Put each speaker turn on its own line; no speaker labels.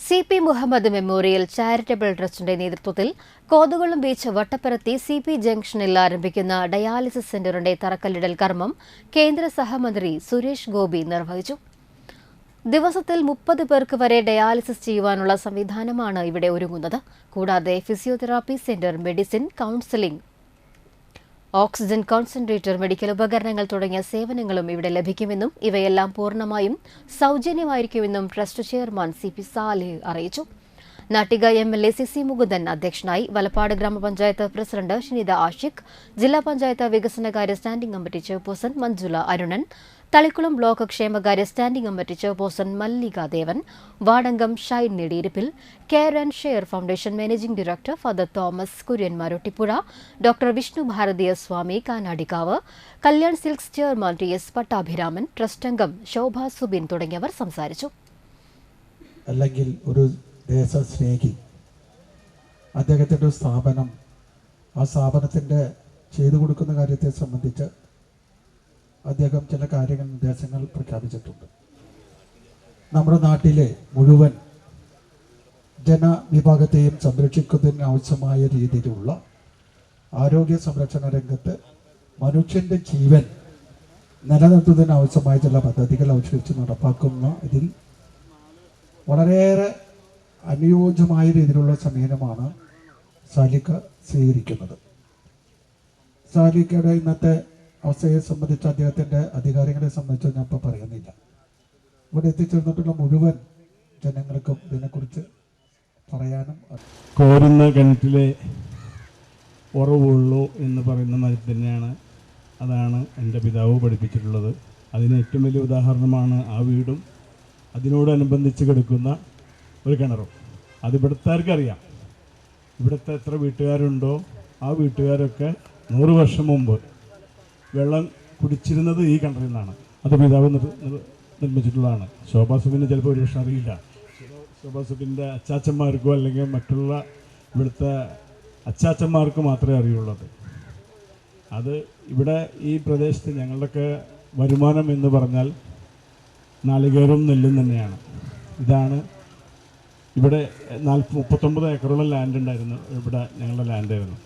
CP Muhammad memorial charitable ട്രസ്റ്റിന്റെ നേതൃത്വത്തിൽ Kothakulam beach വട്ടപ്പരത്തി CP ജംഗ്ഷനിൽ ആരംഭിക്കുന്ന ഡയാലിസിസ് സെന്ററിന്റെ തറക്കല്ലിടൽ കർമ്മം കേന്ദ്ര സഹമന്ത്രി സുരേഷ് ഗോപി നിർവഹിച്ചു. ദിവസത്തിൽ 30 പേർക്ക് വരെ ഡയാലിസിസ് ചെയ്യുവാനുള്ള സംവിധാനമാണ് ഇവിടെ ഒരുങ്ങുന്നത്. കൂടാതെ physiotherapy centre, medicine, counselling, oxygen concentrator, medical ഉപകരണങ്ങൾ തുടങ്ങിയ സേവനങ്ങളും ഇവിടെ ലഭിക്കുമെന്നും ഇവയെല്ലാം പൂർണ്ണമായും സൗജന്യമായിരിക്കുമെന്നും ട്രസ്റ്റ് ചെയർമാൻ CP സാലിഹ് അറിയിച്ചു. നാട്ടിക MLA CC മുകുന്ദൻ അധ്യക്ഷനായി. വലപ്പാട് ഗ്രാമപഞ്ചായത്ത് പ്രസിഡന്റ് ഷിനിത ആഷിഖ്, ജില്ലാ പഞ്ചായത്ത് വികസനകാര്യ standing committee chairperson Manjula Arunan, Thalikkulam block ക്ഷേമകാര്യ standing committee chairperson Mallika Devan, വാർഡംഗം Shine Nediyirippil, care and share foundation managing director father Thomas Kurian Marottippuzha, doctor Vishnu Bharatiya Swami Kanadikkavu, Kalyan silks chairman TS Pattabhiraman, trust അംഗം ശോഭ സുബിൻ തുടങ്ങിയവർ സംസാരിച്ചു.
അല്ലെങ്കിൽ ഒരു ദേശസ്നേഹി, അദ്ദേഹത്തിൻ്റെ സ്ഥാപനം, ആ സ്ഥാപനത്തിൻ്റെ ചെയ്തു കൊടുക്കുന്ന കാര്യത്തെ സംബന്ധിച്ച് അദ്ദേഹം ചില കാര്യങ്ങൾ, നിർദ്ദേശങ്ങൾ പ്രഖ്യാപിച്ചിട്ടുണ്ട്. നമ്മുടെ നാട്ടിലെ മുഴുവൻ ജനവിഭാഗത്തെയും സംരക്ഷിക്കുന്നതിന് ആവശ്യമായ രീതിയിലുള്ള ആരോഗ്യ സംരക്ഷണ രംഗത്ത് മനുഷ്യൻ്റെ ജീവൻ നിലനിർത്തുന്നതിന് ആവശ്യമായ ചില പദ്ധതികൾ ആവിഷ്കരിച്ച് നടപ്പാക്കുന്ന ഇതിൽ വളരെയേറെ അനുയോജ്യമായ രീതിയിലുള്ള സമീപനമാണ് സാലിക്ക സ്വീകരിക്കുന്നത്. സാലിക്കയുടെ ഇന്നത്തെ അവസ്ഥയെ സംബന്ധിച്ച്, അദ്ദേഹത്തിൻ്റെ അധികാരികളെ സംബന്ധിച്ച് ഞാൻ ഇപ്പോൾ പറയുന്നില്ല. ഇവിടെ എത്തിച്ചേർന്നിട്ടുള്ള മുഴുവൻ ജനങ്ങൾക്കും ഇതിനെക്കുറിച്ച് പറയാനും.
കോരുന്ന കിണറ്റിലെ ഉറവുള്ളൂ എന്ന് പറയുന്ന മതി തന്നെയാണ്. അതാണ് എൻ്റെ പിതാവ് പഠിപ്പിച്ചിട്ടുള്ളത്. അതിന് ഏറ്റവും വലിയ ഉദാഹരണമാണ് ആ വീടും അതിനോടനുബന്ധിച്ച് കിടക്കുന്ന ഒരു കിണറും. അത് ഇവിടുത്തുകാർക്കറിയാം. ഇവിടുത്തെ എത്ര വീട്ടുകാരുണ്ടോ ആ വീട്ടുകാരൊക്കെ 100 വർഷം മുമ്പ് വെള്ളം കുടിച്ചിരുന്നത് ഈ കിണറിൽ നിന്നാണ്. അത് പിതാവ് നിർമ്മിച്ചിട്ടുള്ളതാണ്. ശോഭാ സുബിന് ചിലപ്പോൾ ഒരു പക്ഷേ അറിയില്ല. ശോഭാ സുബിൻ്റെ അച്ചാച്ചന്മാർക്കോ അല്ലെങ്കിൽ മറ്റുള്ള ഇവിടുത്തെ അച്ചാച്ചന്മാർക്ക് മാത്രമേ അറിയുള്ളത്. അത് ഇവിടെ ഈ പ്രദേശത്ത് ഞങ്ങളുടെയൊക്കെ വരുമാനം എന്ന് പറഞ്ഞാൽ നാളികേരവും നെല്ലും തന്നെയാണ്. ഇതാണ് ഇവിടെ 39 ഏക്കറോളം ലാൻഡ് ഉണ്ടായിരുന്നു. ഇവിടെ ഞങ്ങളുടെ ലാൻഡായിരുന്നു.